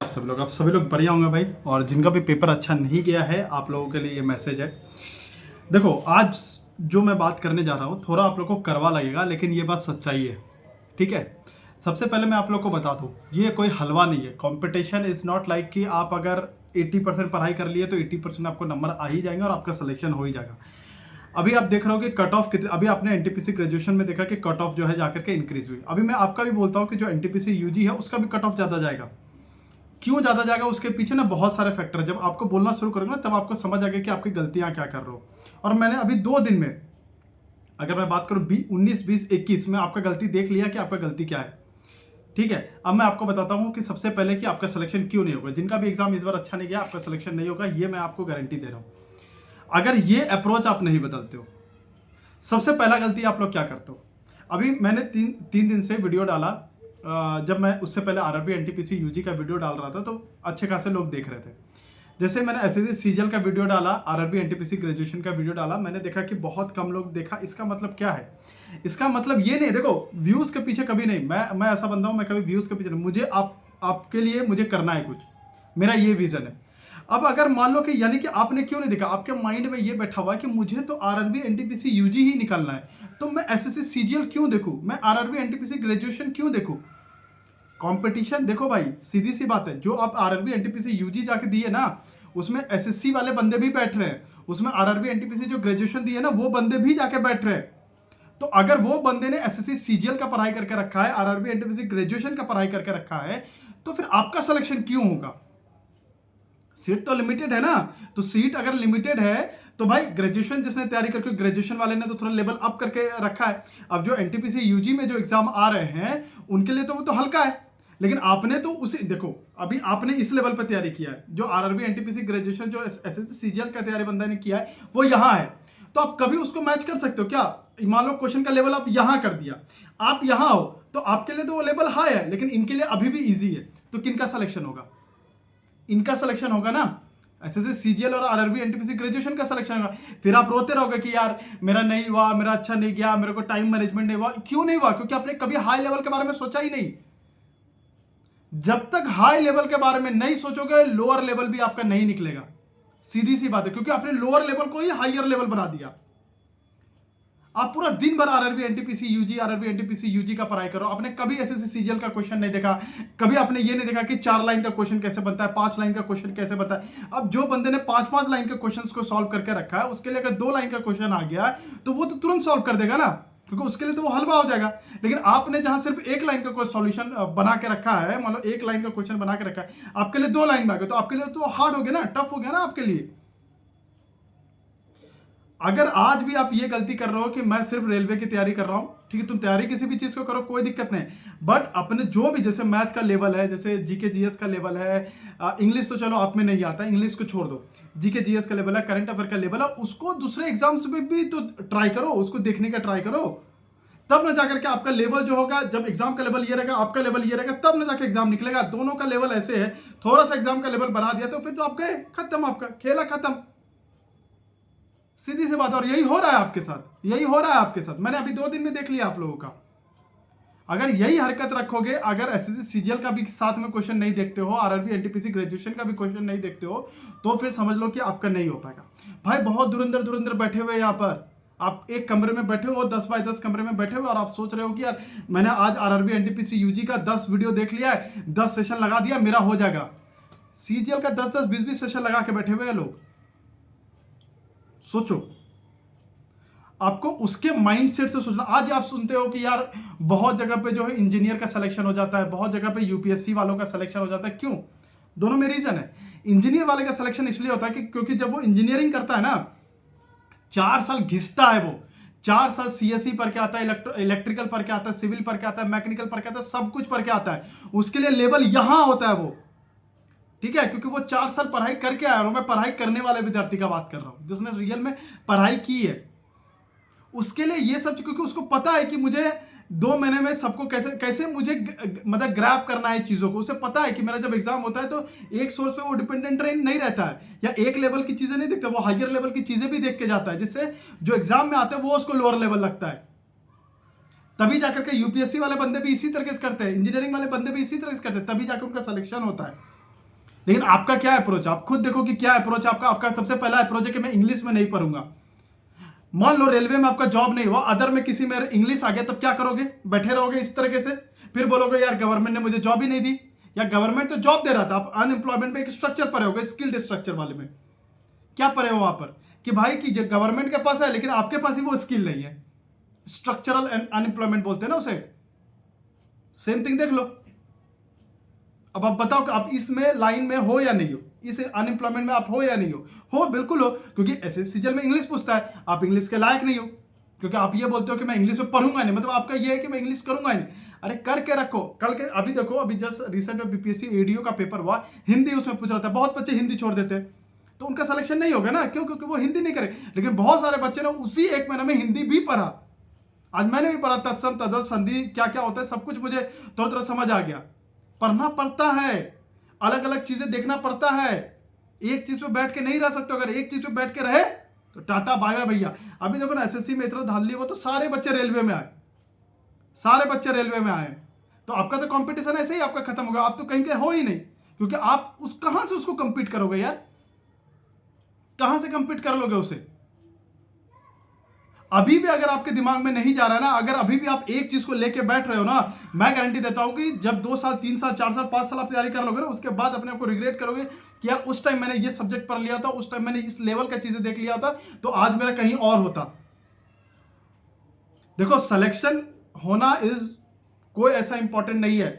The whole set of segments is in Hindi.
आप सभी लोग बढ़िया होंगे भाई। और जिनका भी पेपर अच्छा नहीं गया है, आप लोगों के लिए ये मैसेज है। देखो, आज जो मैं बात करने जा रहा हूँ थोड़ा आप लोगों को कड़वा लगेगा, लेकिन ये बात सच्चाई है। ठीक है, सबसे पहले मैं आप लोग को बता दूँ, ये कोई हलवा नहीं है। कंपटीशन इज नॉट लाइक कि आप अगर 80% पढ़ाई कर लिए तो 80% आपको नंबर आ ही जाएंगे और आपका सिलेक्शन हो ही जाएगा। अभी आप देख रहे हो कि कट ऑफ कितने, अभी आपने एनटीपीसी ग्रेजुएशन में देखा कि कट ऑफ जो है जाकर के इंक्रीज हुई। अभी मैं आपका भी बोलता हूँ कि जो एनटीपीसी यूजी है उसका भी कट ऑफ ज़्यादा जाएगा। क्यों ज़्यादा जाएगा, उसके पीछे ना बहुत सारे फैक्टर है। जब आपको बोलना शुरू करोगे ना तब आपको समझ आ गया कि आपकी गलतियां क्या कर रहे हो। और मैंने अभी 2 दिन में, अगर मैं बात करूं 19, 20, 21 में आपका गलती देख लिया कि आपका गलती क्या है। ठीक है, अब मैं आपको बताता हूं कि सबसे पहले कि आपका सिलेक्शन क्यों नहीं होगा। जिनका भी एग्जाम इस बार अच्छा नहीं गया, आपका सिलेक्शन नहीं होगा, ये मैं आपको गारंटी दे रहा हूं। अगर ये अप्रोच आप नहीं बदलते हो, सबसे पहला गलती आप लोग क्या करते हो। अभी मैंने तीन दिन से वीडियो डाला। जब मैं उससे पहले आरआरबी एनटीपीसी यूजी का वीडियो डाल रहा था तो अच्छे खासे लोग देख रहे थे। जैसे मैंने एसएससी सीजीएल का वीडियो डाला, आरआरबी एनटीपीसी ग्रेजुएशन का वीडियो डाला, मैंने देखा कि बहुत कम लोग देखा। इसका मतलब क्या है? इसका मतलब ये नहीं, देखो व्यूज के पीछे कभी नहीं, मैं ऐसा बंदा हूं, मैं कभी व्यूज के पीछे नहीं। मुझे आपके लिए मुझे करना है कुछ, मेरा ये विजन है। अब अगर मान लो कि यानी कि आपने क्यों नहीं देखा, आपके माइंड में ये बैठा हुआ है कि मुझे तो आरआरबी एनटीपीसी यूजी ही निकालना है, तो मैं एसएससी सीजीएल क्यों देखूं, मैं आरआरबी एनटीपीसी ग्रेजुएशन क्यों देखूं। कंपटीशन देखो भाई, सीधी सी बात है, जो आप आरआरबी एनटीपीसी यूजी जाके दिए ना, उसमें एसएससी वाले बंदे भी बैठ रहे हैं, उसमें आरआरबी एनटीपीसी जो ग्रेजुएशन दिए ना वो बंदे भी जाके बैठ रहे हैं। तो अगर वो बंदे ने एसएससी सीजीएल का पढ़ाई करके रखा है, आरआरबी एनटीपीसी ग्रेजुएशन का पढ़ाई करके रखा है, तो फिर आपका सिलेक्शन क्यों होगा? सीट तो लिमिटेड है ना। तो सीट अगर लिमिटेड है तो भाई ग्रेजुएशन जिसने तैयारी करके, ग्रेजुएशन वाले ने तो थोड़ा लेवल अप करके रखा है। अब जो एनटीपीसी यूजी में जो एग्जाम आ रहे हैं उनके लिए तो वो तो हल्का है, लेकिन आपने तो उसे देखो, अभी आपने इस लेवल पर तैयारी किया है। जो आरआरबी एनटीपीसी ग्रेजुएशन जो एसएससी सीजीएल का तैयारी बंदा ने किया है वो यहां है, तो आप कभी उसको मैच कर सकते हो क्या? मान लो क्वेश्चन का लेवल आप यहां कर दिया, आप यहां हो, तो आपके लिए तो वो लेवल हाई है, लेकिन इनके लिए अभी भी ईजी है। तो किनका सिलेक्शन होगा? इनका सिलेक्शन होगा ना, एसएससी सीजीएल और आरआरबी एनटीपीसी ग्रेजुएशन का सिलेक्शन होगा। फिर आप रोते रहोगे कि यार मेरा नहीं हुआ, मेरा अच्छा नहीं गया, मेरे को टाइम मैनेजमेंट नहीं हुआ। क्यों नहीं हुआ? क्योंकि आपने कभी हाई लेवल के बारे में सोचा ही नहीं। जब तक हाई लेवल के बारे में नहीं सोचोगे, लोअर लेवल भी आपका नहीं निकलेगा। सीधी सी बात है, क्योंकि आपने लोअर लेवल को ही हायर लेवल बना दिया। आप पूरा दिन भर आरआरबी एनटीपीसी यूजी का पढ़ाई करो, आपने कभी एसएससी सीजीएल का क्वेश्चन नहीं देखा, कभी आपने ये नहीं देखा कि 4 लाइन का क्वेश्चन कैसे बनता है, 5 लाइन का क्वेश्चन कैसे बनता है। अब जो बंदे ने 5-5 लाइन के क्वेश्चन को सॉल्व करके रखा है, उसके लिए अगर 2 लाइन का क्वेश्चन आ गया तो वो तो तुरंत सॉल्व कर देगा ना, क्योंकि उसके लिए तो वो हलवा हो जाएगा। लेकिन आपने जहां सिर्फ 1 लाइन का कोई सॉल्यूशन बना के रखा है, मान लो 1 लाइन का क्वेश्चन बना के रखा है, आपके लिए 2 लाइन में आ गया, तो आपके लिए तो हार्ड हो गया ना, टफ हो गया ना आपके लिए। अगर आज भी आप ये गलती कर रहे हो कि मैं सिर्फ रेलवे की तैयारी कर रहा हूं, ठीक है, तुम तैयारी किसी भी चीज को करो, कोई दिक्कत नहीं, बट अपने जो भी, जैसे मैथ का लेवल है, जैसे जीके जीएस का लेवल है, इंग्लिश तो चलो आप में नहीं आता, इंग्लिश को छोड़ दो, जीके जीएस का लेवल है, करंट अफेयर का लेवल है, उसको दूसरे एग्जाम्स में भी तो ट्राई करो, उसको देखने का ट्राई करो, तब ना जाकर के आपका लेवल जो होगा, जब एग्जाम का लेवल ये रहेगा, आपका लेवल ये रहेगा, तब ना जाकर एग्जाम निकलेगा। दोनों का लेवल ऐसे है, थोड़ा सा एग्जाम का लेवल बढ़ा दिया तो फिर तो आप गए, खत्म, आपका खेला खत्म। सीधी सी बात। और यही हो रहा है आपके साथ, यही हो रहा है आपके साथ। मैंने अभी 2 दिन में देख लिया आप लोगों का। अगर यही हरकत रखोगे, अगर एसएससी सीजीएल का भी साथ में क्वेश्चन नहीं देखते हो, आरआरबी एनटीपीसी ग्रेजुएशन का भी क्वेश्चन नहीं देखते हो, तो फिर समझ लो कि आपका नहीं हो पाएगा। भाई बहुत धुरंधर बैठे हुए यहाँ पर, आप एक कमरे में बैठे हो, 10 बाय 10 कमरे में बैठे हो, और आप सोच रहे हो कि यार मैंने आज आरआरबी एनटीपीसी यूजी का 10 वीडियो देख लिया है, 10 सेशन लगा दिया, मेरा हो जाएगा। सीजीएल का 10-10, 20-20 सेशन लगा के बैठे हुए हैं लोग। सोचो, आपको उसके माइंडसेट से सोचना। आज आप सुनते हो कि यार बहुत जगह पे जो है इंजीनियर का सिलेक्शन हो जाता है, बहुत जगह पे यूपीएससी वालों का सिलेक्शन हो जाता है। क्यों? दोनों में रीजन है। इंजीनियर वाले का सिलेक्शन इसलिए होता है कि क्योंकि जब वो इंजीनियरिंग करता है ना, 4 साल घिसता है, वो 4 साल सीएसई पढ़ के आता है, इलेक्ट्रिकल पढ़ के आता है, सिविल पढ़ के आता है, मैकेनिकल पढ़ के आता है, सब कुछ पढ़ के आता है। उसके लिए लेवल यहां होता है वो, ठीक है, क्योंकि वो 4 साल पढ़ाई करके आया। और मैं पढ़ाई करने वाले विद्यार्थी का बात कर रहा हूं, जिसने रियल में पढ़ाई की है। उसके लिए ये सब, क्योंकि उसको पता है कि मुझे 2 महीने में सबको कैसे कैसे मुझे मतलब ग्रैब करना है चीजों को। उसे पता है कि मेरा जब एग्जाम होता है तो एक सोर्स पे वो डिपेंडेंट नहीं रहता है, या एक लेवल की चीजें नहीं देखता, वो हायर लेवल की चीजें भी देख के जाता है, जिससे जो एग्जाम में आता है वो उसको लोअर लेवल लगता है। तभी जाकर के यूपीएससी वाले बंदे भी इसी तरीके से करते हैं, इंजीनियरिंग वाले बंदे भी इसी तरह से करते हैं, तभी जाकर उनका सिलेक्शन होता है। लेकिन आपका क्या अप्रोच, आप खुद देखो कि क्या अप्रोच है आपका। आपका सबसे पहला अप्रोच है कि मैं इंग्लिश में नहीं पढ़ूंगा। मान लो रेलवे में आपका जॉब नहीं हुआ, अदर में किसी में इंग्लिश आ गया, तब क्या करोगे? बैठे रहोगे इस तरीके से, फिर बोलोगे यार गवर्नमेंट ने मुझे जॉब ही नहीं दी, या गवर्नमेंट तो जॉब दे रहा था, आप अनएम्प्लॉयमेंट में एक स्ट्रक्चर पढ़े होगे, स्किल्ड स्ट्रक्चर वाले में क्या पढ़े हो वहां पर कि भाई कि गवर्नमेंट के पास है लेकिन आपके पास ही वो स्किल नहीं है। स्ट्रक्चरल अनएम्प्लॉयमेंट बोलते हैं ना उसे। सेम थिंग देख लो। अब आप बताओ कि आप इसमें लाइन में हो या नहीं हो, इस अनएम्प्लॉयमेंट में आप हो या नहीं हो बिल्कुल हो, क्योंकि एसएससी में इंग्लिश पूछता है, आप इंग्लिश के लायक नहीं हो, क्योंकि आप ये बोलते हो कि मैं इंग्लिश में पढ़ूंगा नहीं, मतलब आपका ये है कि मैं इंग्लिश करूंगा नहीं। अरे करके रखो, कल के अभी देखो, अभी जस्ट रिसेंट में बीपीएससी एडीओ का पेपर हुआ, हिंदी उसमें पूछ रहा था, बहुत बच्चे हिंदी छोड़ देते हैं, तो उनका सिलेक्शन नहीं होगा ना, क्यों? क्योंकि वो हिंदी नहीं करे। लेकिन बहुत सारे बच्चे ने उसी एक महीने में हिंदी भी पढ़ा। आज मैंने भी पढ़ा, तत्सम तद्भव संधि क्या क्या होता है सब कुछ मुझे थोड़ा थोड़ा समझ आ गया। पढ़ना पड़ता है, अलग अलग चीजें देखना पड़ता है, एक चीज पे बैठ के नहीं रह सकते। अगर एक चीज पे बैठ के रहे तो टाटा बाय बाय भैया। अभी देखो ना एसएससी में इतना धांधली हुआ तो सारे बच्चे रेलवे में आए, सारे बच्चे रेलवे में आए, तो आपका तो कंपटीशन ऐसे ही आपका खत्म होगा। आप तो कहीं के हो ही नहीं, क्योंकि आप उस कहां से उसको कंपीट करोगे यार, कहां से कंपीट कर लोगे उसे? अभी भी अगर आपके दिमाग में नहीं जा रहा है ना, अगर अभी भी आप एक चीज को लेके बैठ रहे हो ना, मैं गारंटी देता हूं कि जब 2 साल 3 साल 4 साल 5 साल आप तैयारी कर लोगे ना, उसके बाद अपने आप को रिग्रेट करोगे कि यार उस टाइम मैंने ये सब्जेक्ट पढ़ लिया था, उस टाइम मैंने इस लेवल का चीजें देख लिया था, तो आज मेरा कहीं और होता। देखो सिलेक्शन होना इज कोई ऐसा इंपॉर्टेंट नहीं है,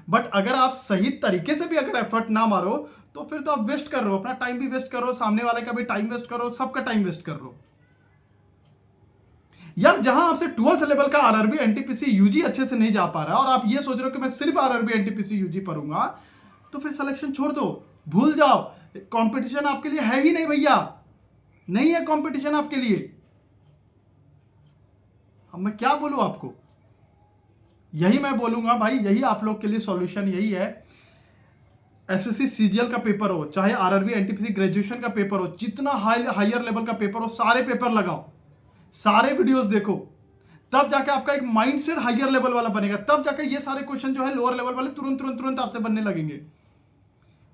बट अगर आप सही तरीके से भी अगर एफर्ट ना मारो तो फिर तो आप वेस्ट कर रहे हो, अपना टाइम भी वेस्ट करो, सामने वाले का भी टाइम वेस्ट करो, सबका टाइम वेस्ट कर रहे हो यार। जहां आपसे 12th लेवल का आरआरबी एनटीपीसी यूजी अच्छे से नहीं जा पा रहा है और आप ये सोच रहे हो कि मैं सिर्फ आरआरबी एनटीपीसी यूजी पढ़ूंगा, तो फिर सिलेक्शन छोड़ दो, भूल जाओ। कंपटीशन आपके लिए है ही नहीं भैया, नहीं है कंपटीशन आपके लिए। अब मैं क्या बोलूं आपको, यही मैं बोलूंगा भाई, यही आप लोग के लिए सॉल्यूशन यही है। एसएससी सीजीएल का पेपर हो, चाहे आरआरबी एनटीपीसी ग्रेजुएशन का पेपर हो, जितना हायर लेवल का पेपर हो, सारे पेपर लगाओ, सारे वीडियोस देखो, तब जाके आपका एक माइंडसेट हायर लेवल वाला बनेगा, तब जाके ये सारे क्वेश्चन जो है लोअर लेवल वाले तुरंत तुरंत तुरंत आपसे बनने लगेंगे।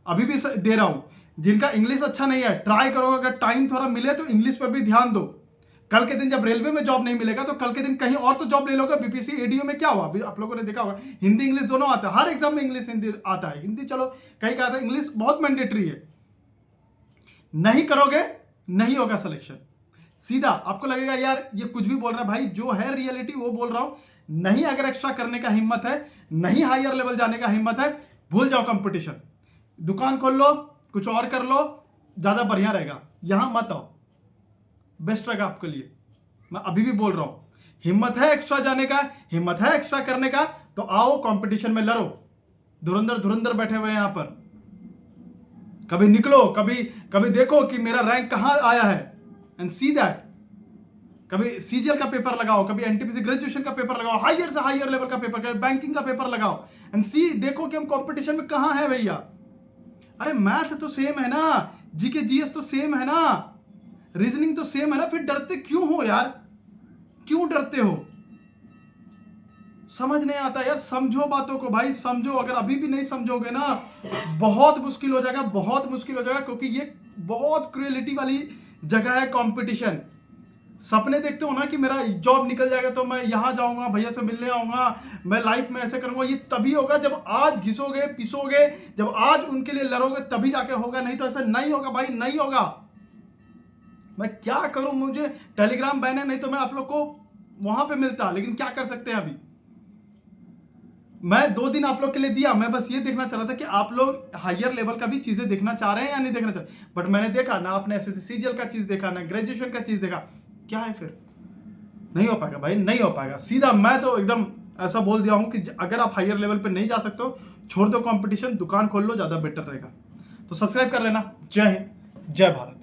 अभी भी दे रहा हूं, जिनका इंग्लिश अच्छा नहीं है ट्राई करो, अगर टाइम थोड़ा मिले तो इंग्लिश पर भी ध्यान दो। कल के दिन जब रेलवे में जॉब नहीं मिलेगा तो कल के दिन कहीं और तो जॉब ले लोगे। बीपीएससी एडीओ में क्या हुआ, अभी आप लोगों ने देखा होगा, हिंदी इंग्लिश दोनों आता है, हर एग्जाम में इंग्लिश हिंदी आता है। हिंदी चलो कहीं का आता है, इंग्लिश बहुत मैंडेटरी है। नहीं करोगे नहीं होगा सिलेक्शन। सीधा आपको लगेगा यार ये कुछ भी बोल रहा है, भाई जो है रियलिटी वो बोल रहा हूं। नहीं अगर एक्स्ट्रा करने का हिम्मत है, नहीं हायर लेवल जाने का हिम्मत है, भूल जाओ कंपटीशन, दुकान खोल लो, कुछ और कर लो, ज्यादा बढ़िया रहेगा। यहां मत आओ, बेस्ट रहेगा आपके लिए। मैं अभी भी बोल रहा हूं, हिम्मत है एक्स्ट्रा जाने का, हिम्मत है एक्स्ट्रा करने का, तो आओ कंपटीशन में लड़ो। धुरंधर धुरंधर बैठे हुए यहां पर, कभी निकलो, कभी देखो कि मेरा रैंक कहां आया है, एंड सी दैट। कभी सीजीएल का पेपर लगाओ, कभी एनटीपीसी ग्रेजुएशन का पेपर लगाओ, हायर से हायर लेवल का पेपर, कभी बैंकिंग का पेपर लगाओ, एंड सी देखो कि हम कंपटीशन में कहां है भैया। अरे मैथ तो सेम है ना, जीके जीएस तो सेम है ना, रीजनिंग तो सेम है ना, फिर डरते क्यों हो यार, क्यों डरते हो? समझ नहीं आता यार, समझो बातों को भाई, समझो। अगर अभी भी नहीं समझोगे ना, बहुत मुश्किल हो जाएगा, बहुत मुश्किल हो जाएगा, क्योंकि ये बहुत क्रुएलिटी वाली जगह है कंपटीशन। सपने देखते हो ना कि मेरा जॉब निकल जाएगा तो मैं यहां जाऊंगा, भैया से मिलने आऊंगा, मैं लाइफ में ऐसे करूंगा, ये तभी होगा जब आज घिसोगे पिसोगे, जब आज उनके लिए लड़ोगे, तभी जाके होगा, नहीं तो ऐसा नहीं होगा भाई, नहीं होगा। मैं क्या करूं, मुझे टेलीग्राम बैन है, नहीं तो मैं आप लोग को वहां पे मिलता, लेकिन क्या कर सकते हैं। अभी मैं 2 दिन आप लोग के लिए दिया, मैं बस ये देखना चाह रहा था कि आप लोग हायर लेवल का भी चीजें देखना चाह रहे हैं या नहीं देखना चाह रहे, बट मैंने देखा ना, आपने एसएससी सीजीएल का चीज देखा ना, ग्रेजुएशन का चीज देखा, क्या है फिर? नहीं हो पाएगा भाई, नहीं हो पाएगा। सीधा मैं तो एकदम ऐसा बोल दिया हूं कि अगर आप हायर लेवल पे नहीं जा सकते हो, छोड़ दो कंपटीशन, दुकान खोल लो, ज्यादा बेटर रहेगा। तो सब्सक्राइब कर लेना। जय हिंद, जय भारत।